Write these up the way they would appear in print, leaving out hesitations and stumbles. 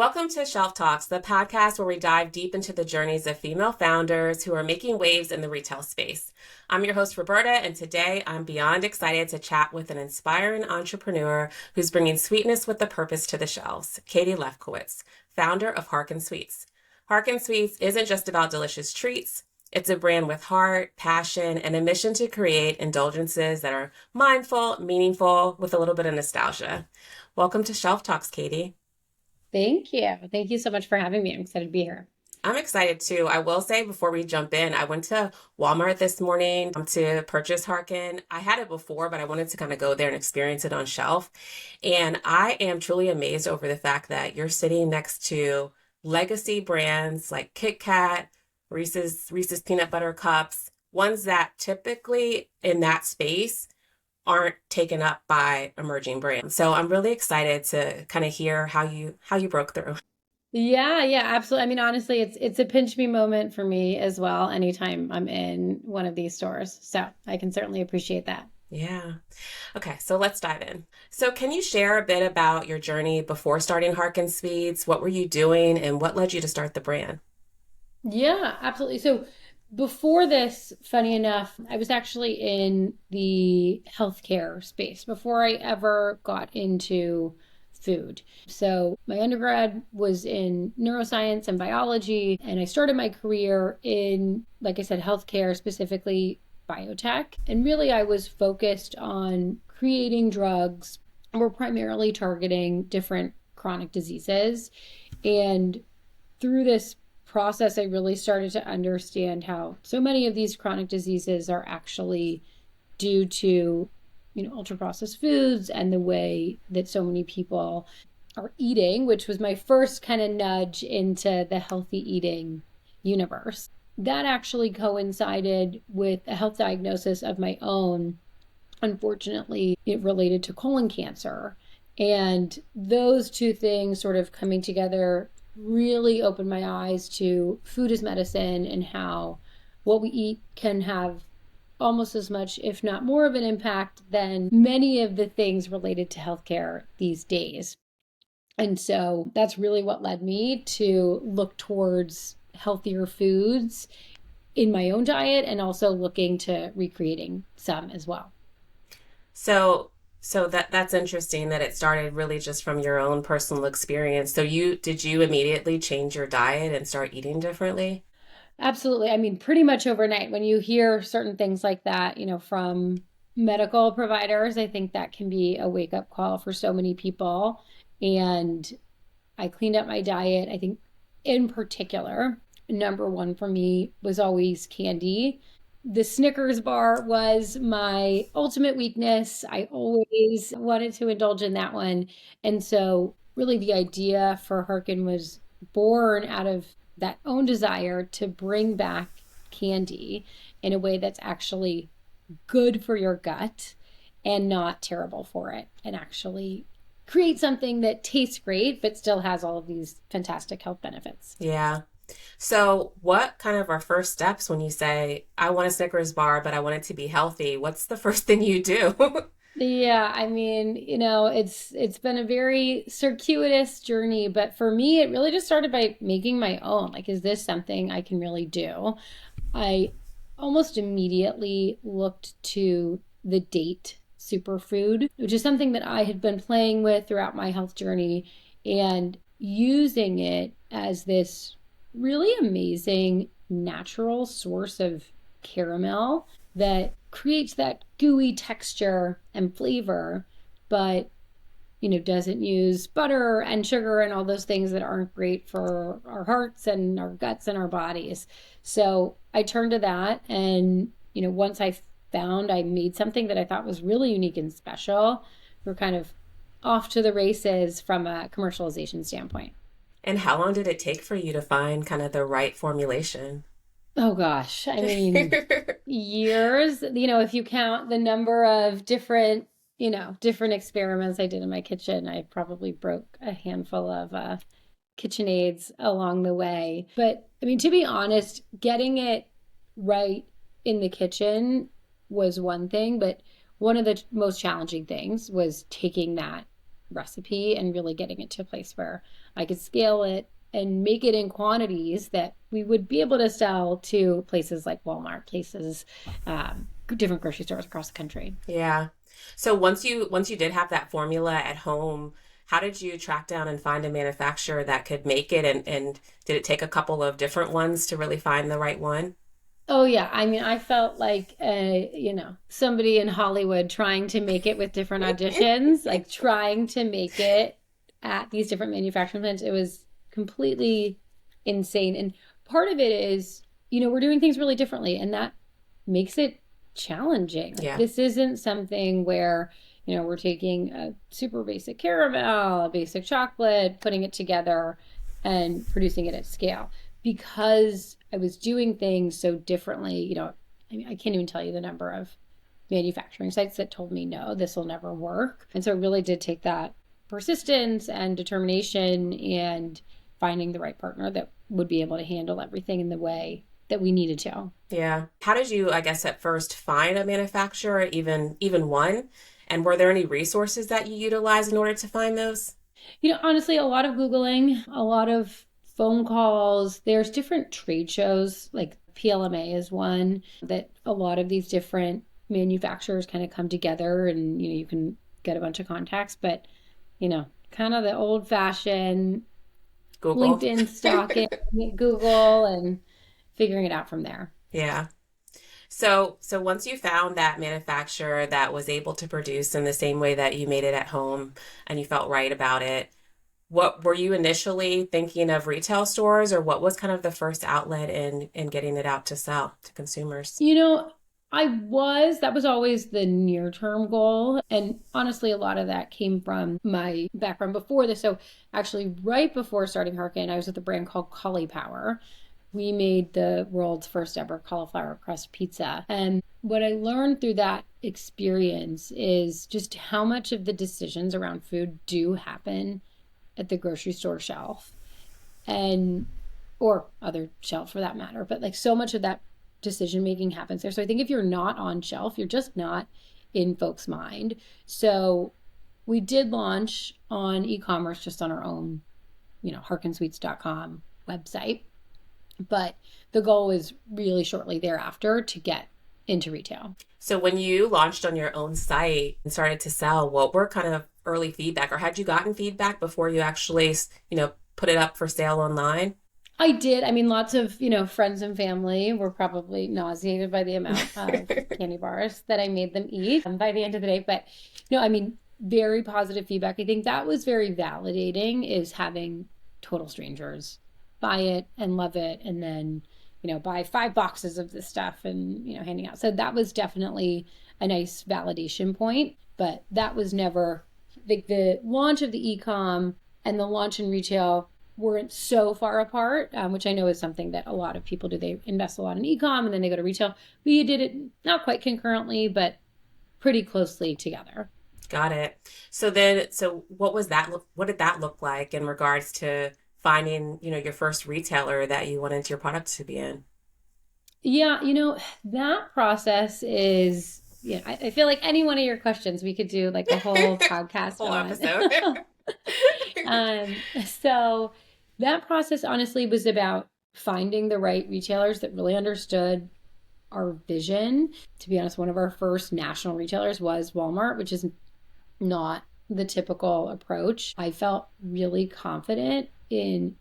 Welcome to Shelf Talks, the podcast where we dive deep into the journeys of female founders who are making waves in the retail space. I'm your host, Roberta, and today I'm beyond excited to chat with an inspiring entrepreneur who's bringing sweetness with a purpose to the shelves, Katie Lefkowitz, founder of Harken Sweets. Harkin Sweets isn't just about delicious treats. It's a brand with heart, passion, and a mission to create indulgences that are mindful, meaningful, with a little bit of nostalgia. Welcome to Shelf Talks, Katie. Thank you. Thank you so much for having me. I'm excited to be here. I'm excited too. I will say before we jump in, I went to Walmart this morning to purchase Harkin. I had it before, but I wanted to kind of go there and experience it on shelf. And I am truly amazed over the fact that you're sitting next to legacy brands like Kit Kat, Reese's Peanut Butter Cups, ones that typically in that space aren't taken up by emerging brands. So I'm really excited to kind of hear how you broke through. Yeah, absolutely. I mean, honestly, it's a pinch me moment for me as well anytime I'm in one of these stores. So I can certainly appreciate that. Yeah. Okay, so let's dive in. So can you share a bit about your journey before starting Harken Sweets? What were you doing and what led you to start the brand? Yeah, absolutely. So before this, funny enough, I was actually in the healthcare space before I ever got into food. So my undergrad was in neuroscience and biology, and I started my career in, like I said, healthcare, specifically biotech. And really, I was focused on creating drugs. We're primarily targeting different chronic diseases. And through this process, I really started to understand how so many of these chronic diseases are actually due to, ultra processed foods and the way that so many people are eating, which was my first kind of nudge into the healthy eating universe. That actually coincided with a health diagnosis of my own. Unfortunately, it related to colon cancer. And those two things sort of coming together really opened my eyes to food as medicine and how what we eat can have almost as much, if not more of an impact than many of the things related to healthcare these days. And so that's really what led me to look towards healthier foods in my own diet and also looking to recreating some as well. So that's interesting that it started really just from your own personal experience. So did you immediately change your diet and start eating differently? Absolutely. I mean, pretty much overnight. When you hear certain things like that, from medical providers, I think that can be a wake up call for so many people. And I cleaned up my diet. I think in particular, number one for me was always candy. The Snickers bar was my ultimate weakness. I always wanted to indulge in that one. And so really the idea for Harkin was born out of that own desire to bring back candy in a way that's actually good for your gut and not terrible for it, and actually create something that tastes great but still has all of these fantastic health benefits. Yeah. So what kind of are first steps when you say, I want a Snickers bar, but I want it to be healthy? What's the first thing you do? Yeah, I mean, it's been a very circuitous journey, but for me, it really just started by making my own. Like, is this something I can really do? I almost immediately looked to the date superfood, which is something that I had been playing with throughout my health journey and using it as this really amazing natural source of caramel that creates that gooey texture and flavor, but doesn't use butter and sugar and all those things that aren't great for our hearts and our guts and our bodies. So I turned to that, and once I made something that I thought was really unique and special, we're kind of off to the races from a commercialization standpoint. And how long did it take for you to find kind of the right formulation? Oh gosh, I mean, years, if you count the number of different experiments I did in my kitchen, I probably broke a handful of KitchenAids along the way. But I mean, to be honest, getting it right in the kitchen was one thing, but one of the most challenging things was taking that recipe and really getting it to a place where I could scale it and make it in quantities that we would be able to sell to places like Walmart, places, different grocery stores across the country. Yeah. So once you did have that formula at home, how did you track down and find a manufacturer that could make it, and did it take a couple of different ones to really find the right one? Oh yeah, I mean, I felt like somebody in Hollywood trying to make it with different auditions, like trying to make it at these different manufacturing plants. It was completely insane. And part of it is, we're doing things really differently, and that makes it challenging. Like, Yeah. this isn't something where, we're taking a super basic caramel, a basic chocolate, putting it together and producing it at scale. Because I was doing things so differently, I mean, I can't even tell you the number of manufacturing sites that told me, no, this will never work. And so it really did take that persistence and determination and finding the right partner that would be able to handle everything in the way that we needed to. Yeah. How did you, I guess, at first find a manufacturer, even one? And were there any resources that you utilized in order to find those? Honestly, a lot of Googling, a lot of phone calls. There's different trade shows, like PLMA is one that a lot of these different manufacturers kind of come together, and you can get a bunch of contacts, but kind of the old fashioned Google. LinkedIn stalking, Google, and figuring it out from there. Yeah. So once you found that manufacturer that was able to produce in the same way that you made it at home and you felt right about it, what were you initially thinking of, retail stores, or what was kind of the first outlet in getting it out to sell to consumers? That was always the near term goal. And honestly, a lot of that came from my background before this. So actually, right before starting Harkin, I was with a brand called Cauliflower. We made the world's first ever cauliflower crust pizza. And what I learned through that experience is just how much of the decisions around food do happen at the grocery store shelf, and or other shelf for that matter. But like, so much of that decision making happens there. So I think if you're not on shelf, you're just not in folks' mind. So we did launch on e-commerce, just on our own, harkensweets.com website. But the goal was really shortly thereafter to get into retail. So when you launched on your own site and started to sell, what were kind of early feedback, or had you gotten feedback before you actually, put it up for sale online? I did. I mean, lots of, friends and family were probably nauseated by the amount of candy bars that I made them eat by the end of the day. But, I mean, very positive feedback. I think that was very validating, is having total strangers buy it and love it, and then, buy 5 boxes of this stuff and, handing out. So that was definitely a nice validation point. But that was never, like, the launch of the e-com and the launch in retail weren't so far apart, which I know is something that a lot of people do. They invest a lot in e-com and then they go to retail. We did it not quite concurrently, but pretty closely together. Got it. So what was that what did that look like in regards to finding, your first retailer that you wanted your product to be in? Yeah, that process is, I feel like any one of your questions we could do like a whole podcast Whole on. episode. So that process honestly was about finding the right retailers that really understood our vision. To be honest, one of our first national retailers was Walmart, which is not the typical approach. I felt really confident in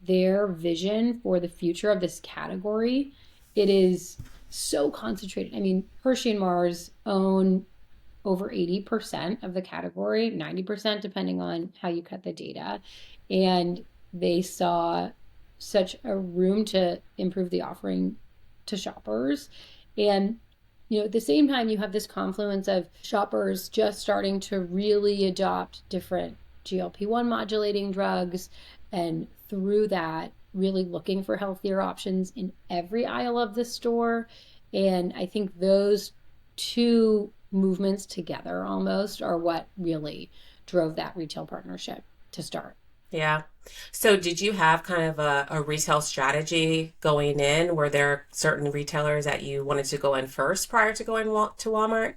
their vision for the future of this category. It is so concentrated. I mean, Hershey and Mars own over 80% of the category, 90% depending on how you cut the data. And they saw such a room to improve the offering to shoppers. And, at the same time, you have this confluence of shoppers just starting to really adopt different GLP-1 modulating drugs, and through that, really looking for healthier options in every aisle of the store. And I think those two movements together almost are what really drove that retail partnership to start. Yeah. So did you have kind of a retail strategy going in? Were there certain retailers that you wanted to go in first prior to going to Walmart?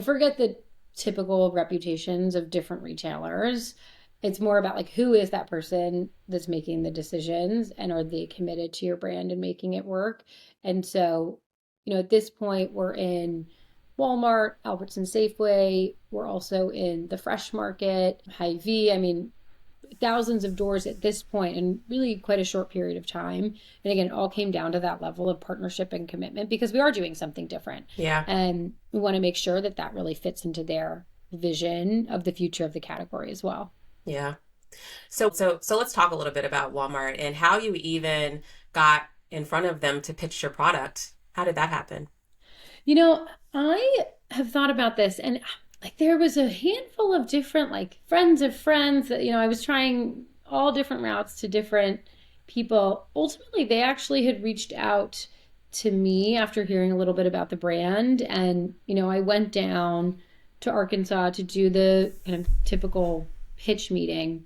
Forget the typical reputations of different retailers. It's more about like who is that person that's making the decisions and are they committed to your brand and making it work? And so, at this point we're in Walmart, Albertson Safeway, we're also in the Fresh Market, Hy-Vee. I mean, thousands of doors at this point in really quite a short period of time. And again, it all came down to that level of partnership and commitment because we are doing something different. Yeah. And we want to make sure that that really fits into their vision of the future of the category as well. Yeah. So let's talk a little bit about Walmart and how you even got in front of them to pitch your product. How did that happen? I have thought about this and like there was a handful of different like friends of friends that, I was trying all different routes to different people. Ultimately, they actually had reached out to me after hearing a little bit about the brand. And, I went down to Arkansas to do the kind of typical pitch meeting.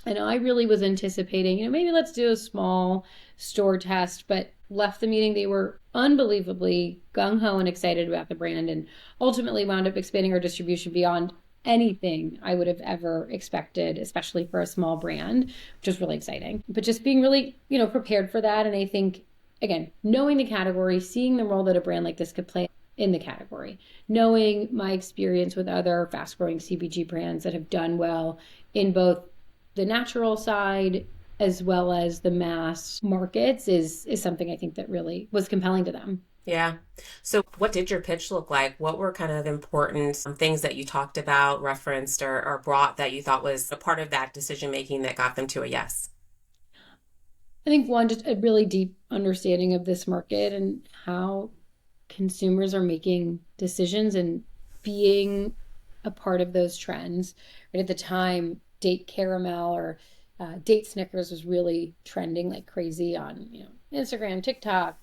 And I really was anticipating, maybe let's do a small store test, but left the meeting. They were unbelievably gung-ho and excited about the brand and ultimately wound up expanding our distribution beyond anything I would have ever expected, especially for a small brand, which is really exciting. But just being really, prepared for that. And I think, again, knowing the category, seeing the role that a brand like this could play in the category, knowing my experience with other fast-growing CPG brands that have done well in both the natural side as well as the mass markets is something I think that really was compelling to them. Yeah. So what did your pitch look like? What were kind of important things that you talked about, referenced, or brought that you thought was a part of that decision making that got them to a yes? I think one, just a really deep understanding of this market and how consumers are making decisions and being a part of those trends. Right at the time, date caramel or date Snickers was really trending like crazy on Instagram, TikTok,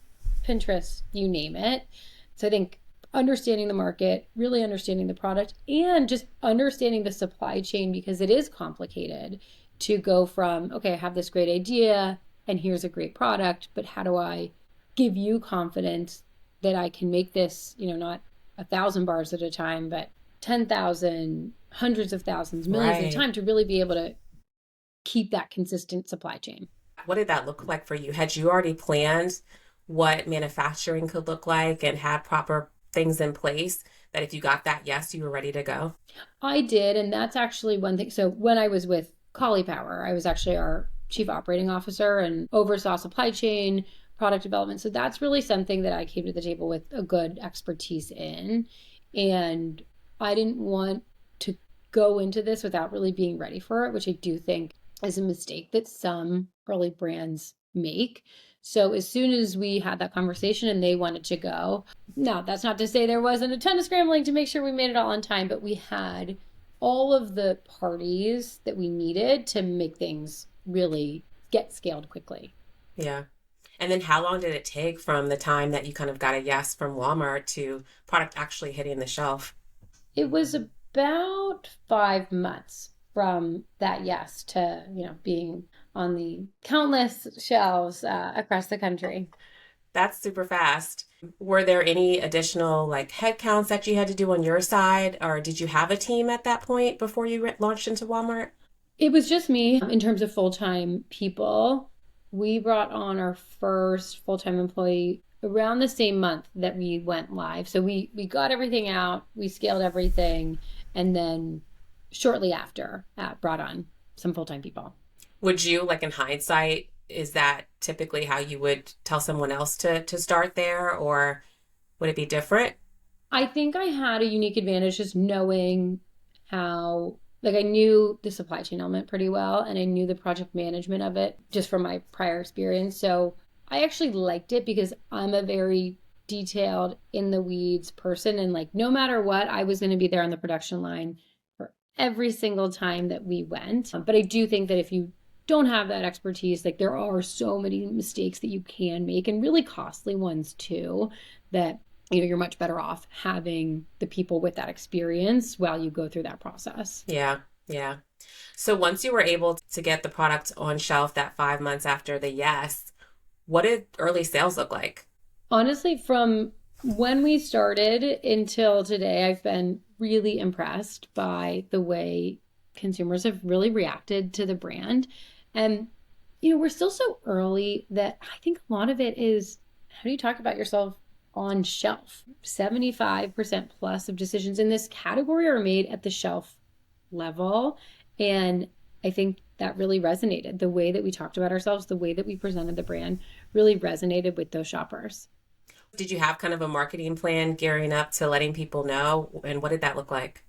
Pinterest, you name it. So I think understanding the market, really understanding the product, and just understanding the supply chain because it is complicated to go from, okay, I have this great idea and here's a great product, but how do I give you confidence that I can make this, not 1,000 bars at a time, but 10,000, hundreds of thousands, millions at a time to really be able to keep that consistent supply chain. What did that look like for you? Had you already planned what manufacturing could look like and had proper things in place that if you got that yes, you were ready to go? I did, and that's actually one thing. So when I was with Power, I was actually our chief operating officer and oversaw supply chain, product development. So that's really something that I came to the table with a good expertise in. And I didn't want to go into this without really being ready for it, which I do think is a mistake that some early brands make. So as soon as we had that conversation and they wanted to go, now that's not to say there wasn't a ton of scrambling to make sure we made it all on time, but we had all of the parties that we needed to make things really get scaled quickly. Yeah. And then how long did it take from the time that you kind of got a yes from Walmart to product actually hitting the shelf? It was about 5 months from that yes to, being on the countless shelves across the country. That's super fast. Were there any additional like head counts that you had to do on your side, or did you have a team at that point before you launched into Walmart? It was just me in terms of full-time people. We brought on our first full-time employee around the same month that we went live. So we got everything out, we scaled everything, and then shortly after brought on some full-time people. Would you, like in hindsight, is that typically how you would tell someone else to start there, or would it be different? I think I had a unique advantage just knowing how, like I knew the supply chain element pretty well and I knew the project management of it just from my prior experience. So I actually liked it because I'm a very detailed in the weeds person. And like, no matter what, I was going to be there on the production line for every single time that we went. But I do think that if you don't have that expertise, like there are so many mistakes that you can make and really costly ones too, that you're much better off having the people with that experience while you go through that process. Yeah. Yeah. So once you were able to get the product on shelf that 5 months after the yes, what did early sales look like? Honestly, from When we started until today, I've been really impressed by the way consumers have really reacted to the brand. And, we're still so early that I think a lot of it is how do you talk about yourself on shelf? 75% plus of decisions in this category are made at the shelf level. And I think that really resonated. The way that we talked about ourselves, the way that we presented the brand really resonated with those shoppers. Did you have kind of a marketing plan gearing up to letting people know? And what did that look like?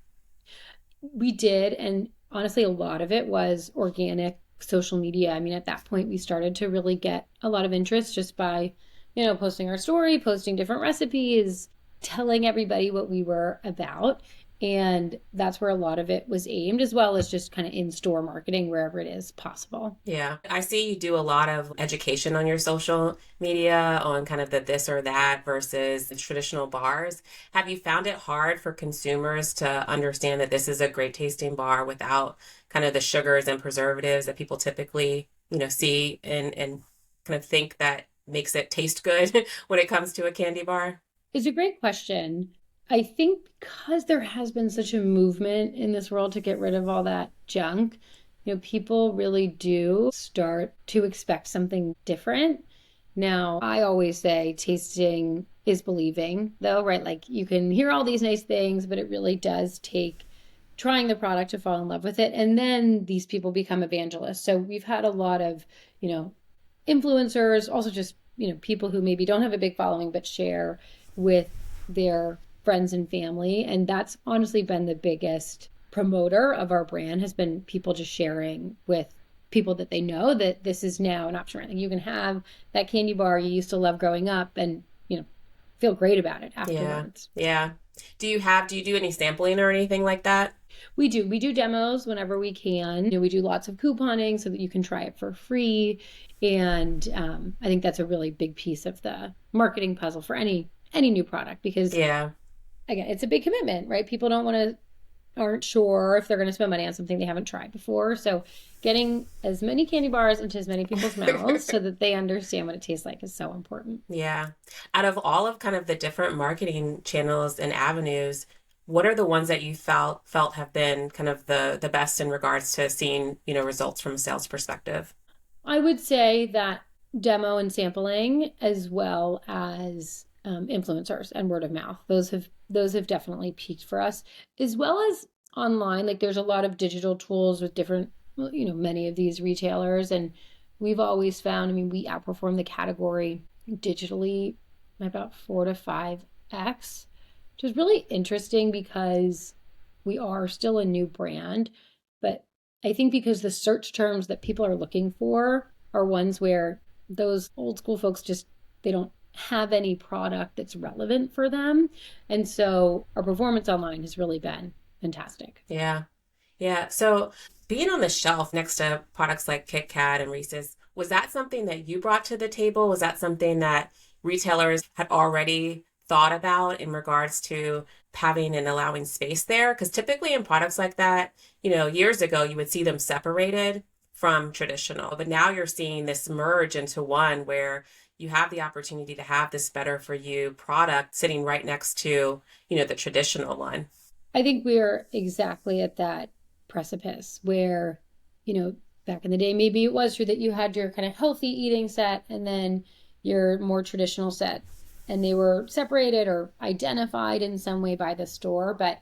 We did. And honestly, a lot of it was organic social media. I mean, at that point, we started to really get a lot of interest just by, posting our story, posting different recipes, telling everybody what we were about. And that's where a lot of it was aimed, as well as just kind of in store marketing wherever it is possible. Yeah, I see you do a lot of education on your social media on kind of the this or that versus the traditional bars. Have you found it hard for consumers to understand that this is a great tasting bar without kind of the sugars and preservatives that people typically, see and kind of think that makes it taste good when it comes to a candy bar? It's a great question. I think because there has been such a movement in this world to get rid of all that junk, people really do start to expect something different. Now, I always say tasting is believing, though, right? Like you can hear all these nice things, but it really does take trying the product to fall in love with it. And then these people become evangelists. So we've had a lot of, influencers, also just, people who maybe don't have a big following, but share with their friends and family. And that's honestly been the biggest promoter of our brand, has been people just sharing with people that they know that this is now an option. Right? Like you can have that candy bar you used to love growing up and, feel great about it Yeah. afterwards. Yeah. Do you do any sampling or anything like that? We do. We do demos whenever we can. We do lots of couponing so that you can try it for free. And I think that's a really big piece of the marketing puzzle for any new product because Yeah. again, it's a big commitment, right? People aren't sure if they're going to spend money on something they haven't tried before. So getting as many candy bars into as many people's mouths so that they understand what it tastes like is so important. Yeah. Out of all of kind of the different marketing channels and avenues, what are the ones that you felt have been kind of the best in regards to seeing, results from a sales perspective? I would say that demo and sampling, as well as influencers and word of mouth, those have definitely peaked for us, as well as online. Like there's a lot of digital tools with different, many of these retailers, and we've always found. I mean, we outperform the category digitally by about 4 to 5x, which is really interesting because we are still a new brand, but I think because the search terms that people are looking for are ones where those old school folks just they don't have any product that's relevant for them. And so our performance online has really been fantastic. Yeah. Yeah. So being on the shelf next to products like Kit Kat and Reese's, was that something that you brought to the table? Was that something that retailers had already thought about in regards to having and allowing space there? Because typically in products like that, years ago, you would see them separated from traditional, but now you're seeing this merge into one where you have the opportunity to have this better for you product sitting right next to, the traditional one. I think we're exactly at that precipice where, back in the day, maybe it was true that you had your kind of healthy eating set and then your more traditional set, and they were separated or identified in some way by the store. But,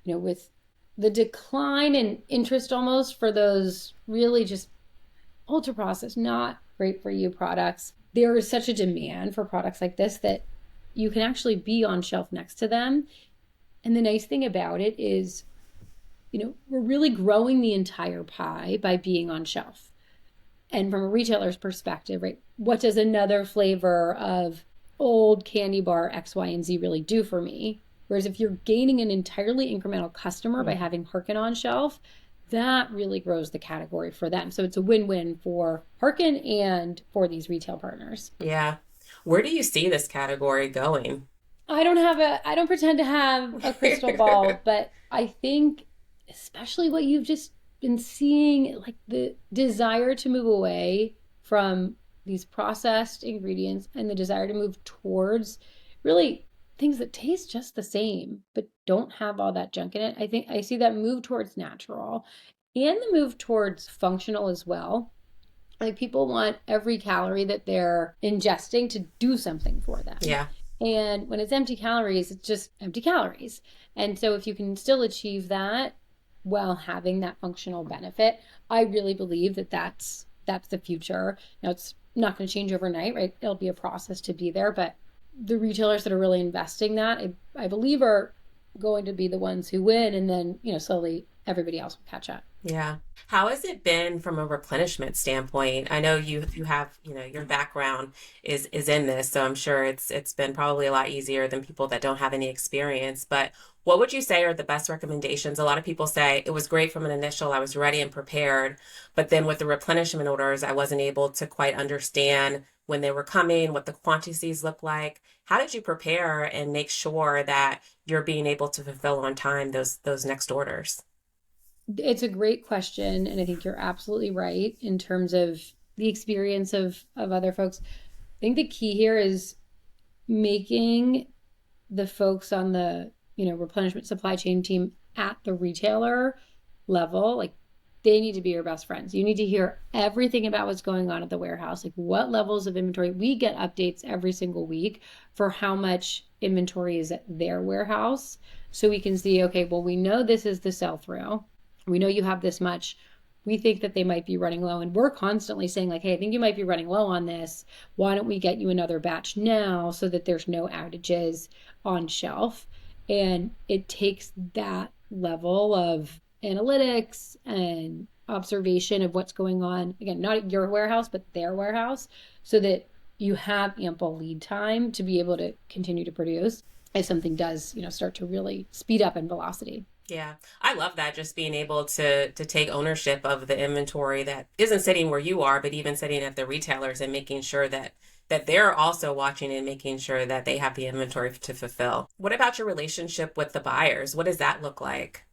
with the decline in interest almost for those really just ultra processed, not great for you products, there is such a demand for products like this that you can actually be on shelf next to them. And the nice thing about it is, we're really growing the entire pie by being on shelf. And from a retailer's perspective, right, what does another flavor of old candy bar X, Y, and Z really do for me? Whereas if you're gaining an entirely incremental customer by having Harkin on shelf, that really grows the category for them. So it's a win-win for Harkin and for these retail partners. Yeah. Where do you see this category going? I don't pretend to have a crystal ball, but I think especially what you've just been seeing, like the desire to move away from these processed ingredients and the desire to move towards really things that taste just the same, but don't have all that junk in it. I think I see that move towards natural and the move towards functional as well. Like people want every calorie that they're ingesting to do something for them. Yeah. And when it's empty calories, it's just empty calories. And so if you can still achieve that while having that functional benefit, I really believe that that's the future. Now it's not going to change overnight, right? It'll be a process to be there, but the retailers that are really investing that, I believe are going to be the ones who win, and then, slowly everybody else will catch up. Yeah. How has it been from a replenishment standpoint? I know you have, your background is in this, so I'm sure it's been probably a lot easier than people that don't have any experience. But what would you say are the best recommendations? A lot of people say it was great from an initial, I was ready and prepared, but then with the replenishment orders, I wasn't able to quite understand when they were coming, what the quantities look like. How did you prepare and make sure that you're being able to fulfill on time those next orders? It's a great question, and I think you're absolutely right in terms of the experience of other folks. I think the key here is making the folks on the, replenishment supply chain team at the retailer level, like they need to be your best friends. You need to hear everything about what's going on at the warehouse, like what levels of inventory. We get updates every single week for how much inventory is at their warehouse. So we can see, okay, well, we know this is the sell through. We know you have this much. We think that they might be running low. And we're constantly saying like, hey, I think you might be running low on this. Why don't we get you another batch now so that there's no outages on shelf? And it takes that level of analytics and observation of what's going on. Again, not at your warehouse, but their warehouse, so that you have ample lead time to be able to continue to produce if something does, start to really speed up in velocity. Yeah, I love that, just being able to take ownership of the inventory that isn't sitting where you are, but even sitting at the retailers and making sure that they're also watching and making sure that they have the inventory to fulfill. What about your relationship with the buyers? What does that look like?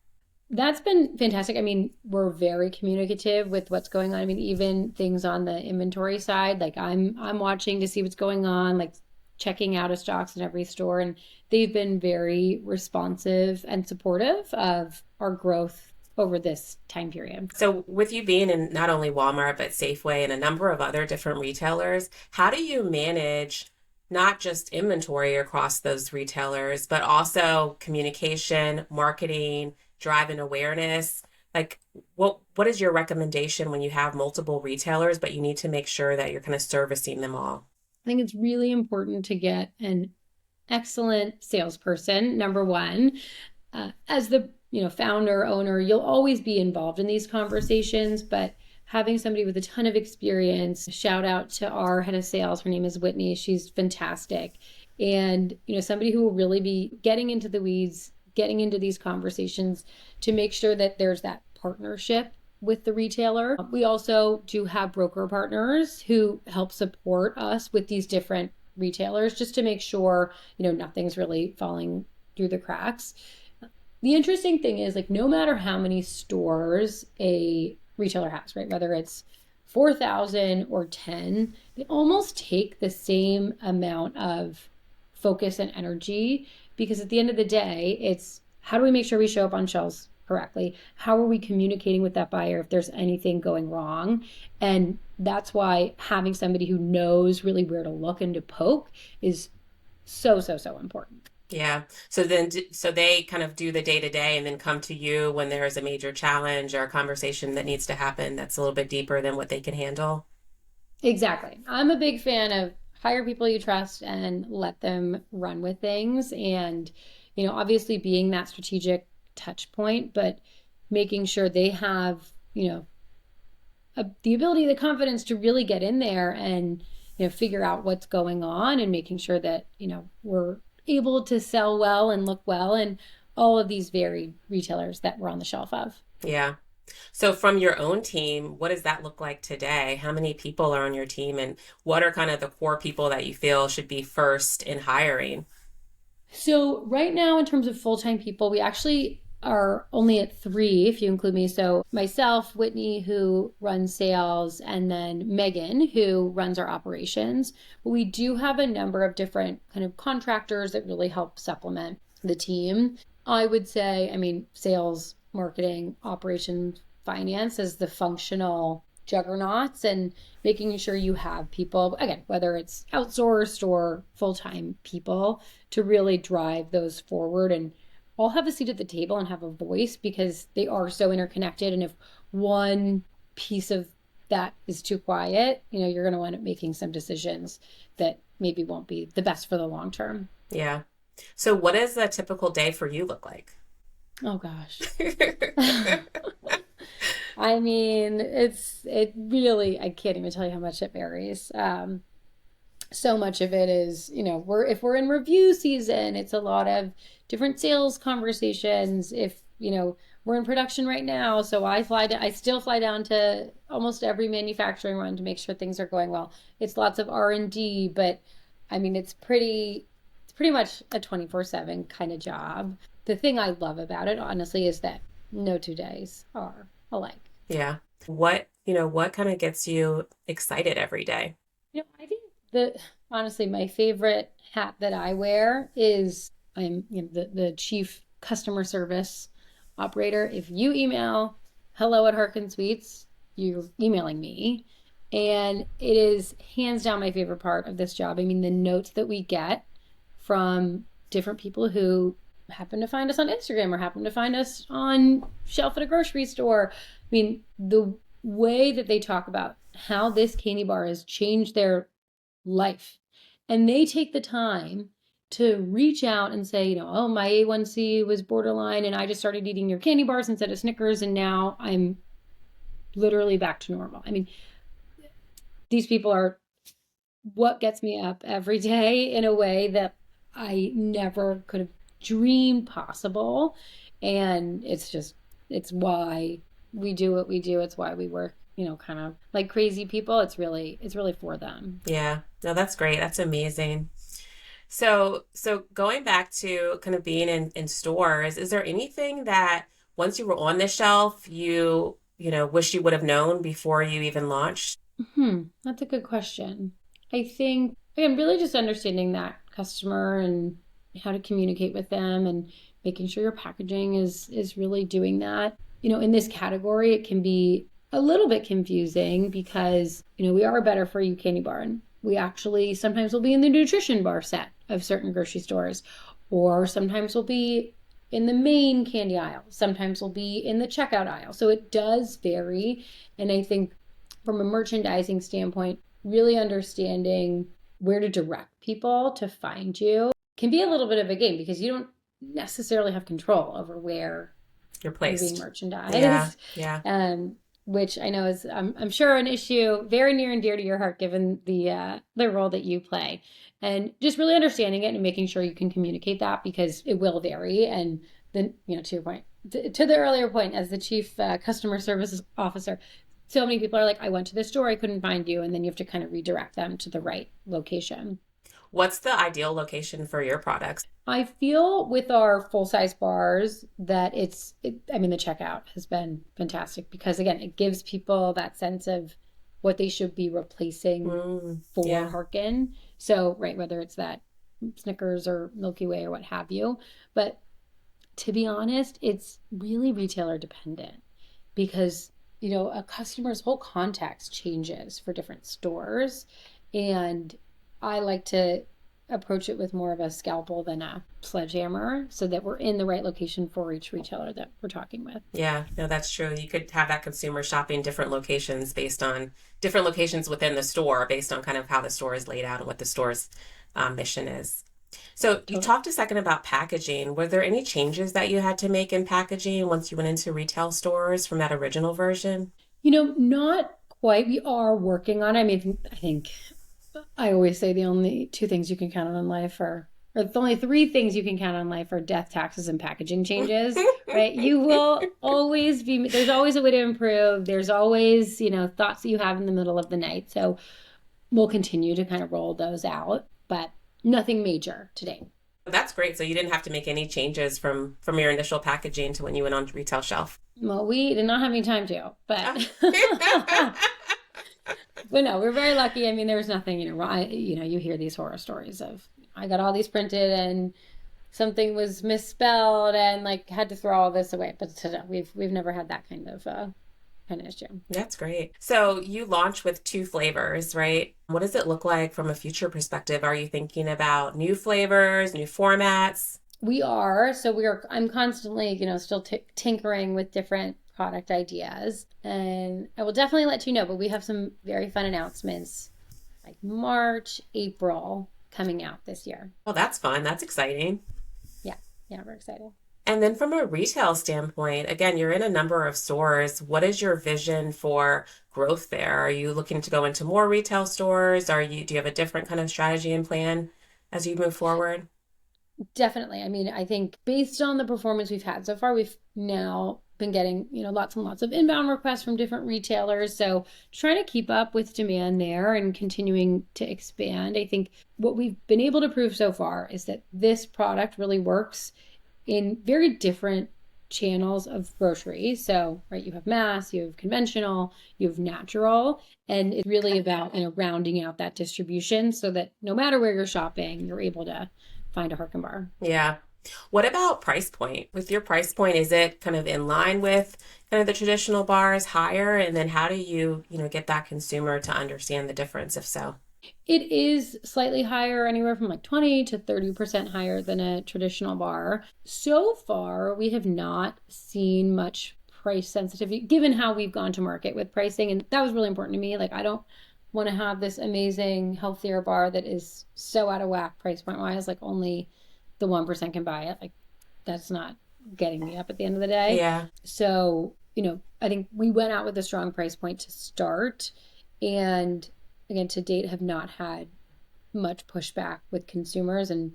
That's been fantastic. I mean, we're very communicative with what's going on. I mean, even things on the inventory side, like I'm watching to see what's going on, like checking out of stocks in every store, and they've been very responsive and supportive of our growth over this time period. So with you being in not only Walmart, but Safeway and a number of other different retailers, how do you manage not just inventory across those retailers, but also communication, marketing, driving awareness? Like what is your recommendation when you have multiple retailers, but you need to make sure that you're kind of servicing them all? I think it's really important to get an excellent salesperson, number one. As the founder, owner, you'll always be involved in these conversations, but having somebody with a ton of experience, shout out to our head of sales. Her name is Whitney. She's fantastic. And, somebody who will really be getting into the weeds, getting into these conversations to make sure that there's that partnership with the retailer. We also do have broker partners who help support us with these different retailers just to make sure, nothing's really falling through the cracks. The interesting thing is, like, no matter how many stores a retailer has, right, whether it's 4,000 or 10, they almost take the same amount of focus and energy, because at the end of the day, it's how do we make sure we show up on shelves correctly? How are we communicating with that buyer if there's anything going wrong? And that's why having somebody who knows really where to look and to poke is so, so, so important. Yeah. So they kind of do the day to day and then come to you when there is a major challenge or a conversation that needs to happen that's a little bit deeper than what they can handle. Exactly. I'm a big fan of hire people you trust and let them run with things. And, obviously being that strategic touch point, but making sure they have, the ability, the confidence to really get in there and, figure out what's going on, and making sure that, we're able to sell well and look well in all of these varied retailers that we're on the shelf of. Yeah. So from your own team, what does that look like today? How many people are on your team, and what are kind of the core people that you feel should be first in hiring? So right now, in terms of full-time people, we actually are only at three, if you include me. So myself, Whitney, who runs sales, and then Megan, who runs our operations. But we do have a number of different kind of contractors that really help supplement the team. I would say, I mean, sales, marketing, operations, finance as the functional juggernauts, and making sure you have people, again, whether it's outsourced or full-time people, to really drive those forward and all have a seat at the table and have a voice, because they are so interconnected. And if one piece of that is too quiet, you're going to end up making some decisions that maybe won't be the best for the long term. Yeah. So what does a typical day for you look like? Oh gosh. I mean, it really, I can't even tell you how much it varies. So much of it is, if we're in review season, it's a lot of different sales conversations. If, we're in production right now, so I still fly down to almost every manufacturing run to make sure things are going well. It's lots of R&D, but I mean, it's pretty much a 24/7 kind of job. The thing I love about it, honestly, is that no 2 days are alike. Yeah. What kind of gets you excited every day? I think honestly, my favorite hat that I wear is I'm the chief customer service operator. If you email hello@Harken Sweets, you're emailing me. And it is hands down my favorite part of this job. I mean, the notes that we get from different people who happen to find us on Instagram or happen to find us on shelf at a grocery store. I mean, the way that they talk about how this candy bar has changed their life. And they take the time to reach out and say, oh, my A1C was borderline and I just started eating your candy bars instead of Snickers and now I'm literally back to normal. I mean, these people are what gets me up every day in a way that I never could have dreamed possible. And it's why we do what we do. It's why we work, kind of like crazy people. It's really for them. Yeah. No, that's great. That's amazing. So going back to kind of being in stores, is there anything that once you were on the shelf, you wish you would have known before you even launched? That's a good question. I think, again, really just understanding that customer and how to communicate with them and making sure your packaging is really doing that. In this category, it can be a little bit confusing because, we are a better for you candy bar. And we actually sometimes will be in the nutrition bar set of certain grocery stores, or sometimes we'll be in the main candy aisle. Sometimes we'll be in the checkout aisle. So it does vary. And I think from a merchandising standpoint, really understanding where to direct people to find you can be a little bit of a game because you don't necessarily have control over where you're placed, being merchandised. Yeah. Which I know is, I'm sure, an issue very near and dear to your heart, given the role that you play, and just really understanding it and making sure you can communicate that because it will vary. And then, to your point, to the earlier point, as the chief customer services officer, so many people are like, I went to this store, I couldn't find you. And then you have to kind of redirect them to the right location. What's the ideal location for your products? I feel with our full-size bars that the checkout has been fantastic because, again, it gives people that sense of what they should be replacing for Harkin. So, right, whether it's that Snickers or Milky Way or what have you. But to be honest, it's really retailer dependent because a customer's whole context changes for different stores. And I like to approach it with more of a scalpel than a sledgehammer so that we're in the right location for each retailer that we're talking with. Yeah, no, that's true. You could have that consumer shopping different locations based on different locations within the store based on kind of how the store is laid out and what the store's mission is. So you talked a second about packaging. Were there any changes that you had to make in packaging once you went into retail stores from that original version? Not quite. We are working on it. I mean, I think I always say the only two things you can count on in life or the only three things you can count on in life are death, taxes, and packaging changes, right? You will always there's always a way to improve. There's always, thoughts that you have in the middle of the night. So we'll continue to kind of roll those out, but nothing major today. That's great. So you didn't have to make any changes from your initial packaging to when you went on retail shelf. Well, we did not have any time to, but but no, we're very lucky. I mean, there was nothing, you hear these horror stories of I got all these printed and something was misspelled and like had to throw all this away. But we've never had that kind of issue. That's great. So you launch with 2 flavors, right? What does it look like from a future perspective? Are you thinking about new flavors, new formats? We are. So I'm constantly, still tinkering with different product ideas. And I will definitely let you know, but we have some very fun announcements like March, April coming out this year. Well, that's fun. That's exciting. Yeah. Yeah, we're excited. And then from a retail standpoint, again, you're in a number of stores. What is your vision for growth there? Are you looking to go into more retail stores? Do you have a different kind of strategy and plan as you move forward? Definitely. I mean, I think based on the performance we've had so far, we've now been getting, lots and lots of inbound requests from different retailers. So trying to keep up with demand there and continuing to expand. I think what we've been able to prove so far is that this product really works in very different channels of grocery. So, right, you have mass, you have conventional, you have natural, and it's really about, rounding out that distribution so that no matter where you're shopping, you're able to find a Harkin bar. Yeah. What about price point? With your price point, is it kind of in line with kind of the traditional bars, higher? And then how do you, get that consumer to understand the difference, if so? It is slightly higher, anywhere from like 20 to 30% higher than a traditional bar. So far, we have not seen much price sensitivity, given how we've gone to market with pricing. And that was really important to me. Like, I don't want to have this amazing, healthier bar that is so out of whack price point wise, like only the 1% can buy it. Like, that's not getting me up at the end of the day. Yeah. So, I think we went out with a strong price point to start. And again, to date, have not had much pushback with consumers. And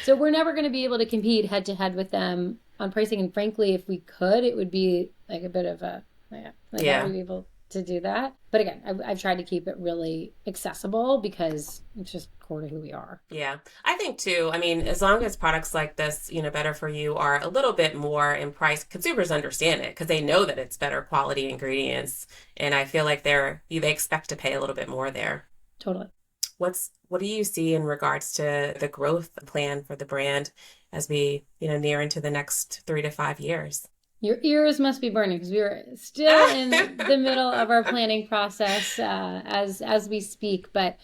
so we're never going to be able to compete head to head with them on pricing. And frankly, if we could, it would be like a bit of a, how would we be able to do that? But again, I've tried to keep it really accessible because it's just core to who we are. Yeah, I think too. I mean, as long as products like this, Better For You are a little bit more in price, consumers understand it because they know that it's better quality ingredients. And I feel like they expect to pay a little bit more there. Totally. What do you see in regards to the growth plan for the brand as we, near into the next 3 to 5 years? Your ears must be burning because we are still in the middle of our planning process as we speak. But,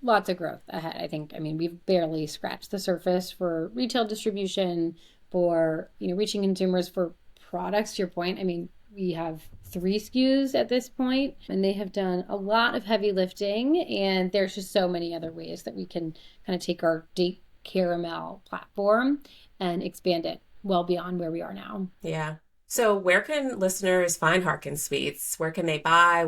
lots of growth ahead, I think. I mean, we've barely scratched the surface for retail distribution, for, reaching consumers for products. To your point, I mean, we have 3 SKUs at this point, and they have done a lot of heavy lifting. And there's just so many other ways that we can kind of take our date caramel platform and expand it well beyond where we are now. Yeah. So where can listeners find Harken Sweets? Where can they buy?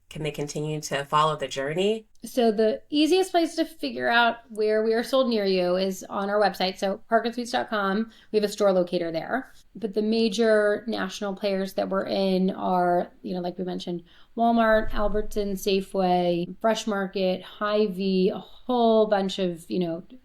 Can they continue to follow the journey? So the easiest place to figure out where we are sold near you is on our website. So harkensweets.com. We have a store locator there. But the major national players that we're in are, like we mentioned, Walmart, Albertsons, Safeway, Fresh Market, Hy-Vee, a whole bunch of,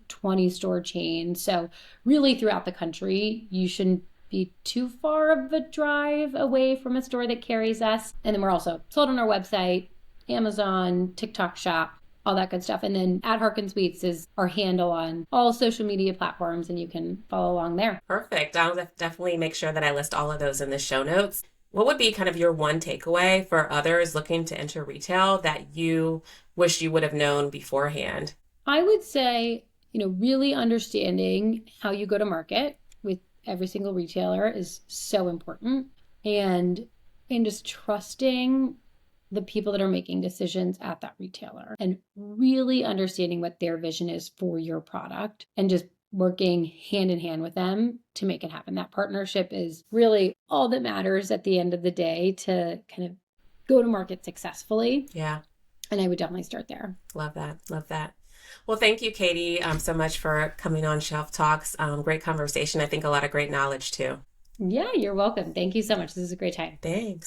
20 store chains. So really throughout the country, you shouldn't be too far of a drive away from a store that carries us. And then we're also sold on our website, Amazon, TikTok Shop, all that good stuff. And then at Harken Sweets is our handle on all social media platforms, and you can follow along there. Perfect. I'll definitely make sure that I list all of those in the show notes. What would be kind of your one takeaway for others looking to enter retail that you wish you would have known beforehand? I would say, really understanding how you go to market with every single retailer is so important. And just trusting the people that are making decisions at that retailer and really understanding what their vision is for your product and just working hand in hand with them to make it happen. That partnership is really all that matters at the end of the day to kind of go to market successfully. Yeah. And I would definitely start there. Love that. Love that. Well, thank you, Katie, so much for coming on Shelf Talks. Great conversation. I think a lot of great knowledge too. Yeah, you're welcome. Thank you so much. This is a great time. Thanks.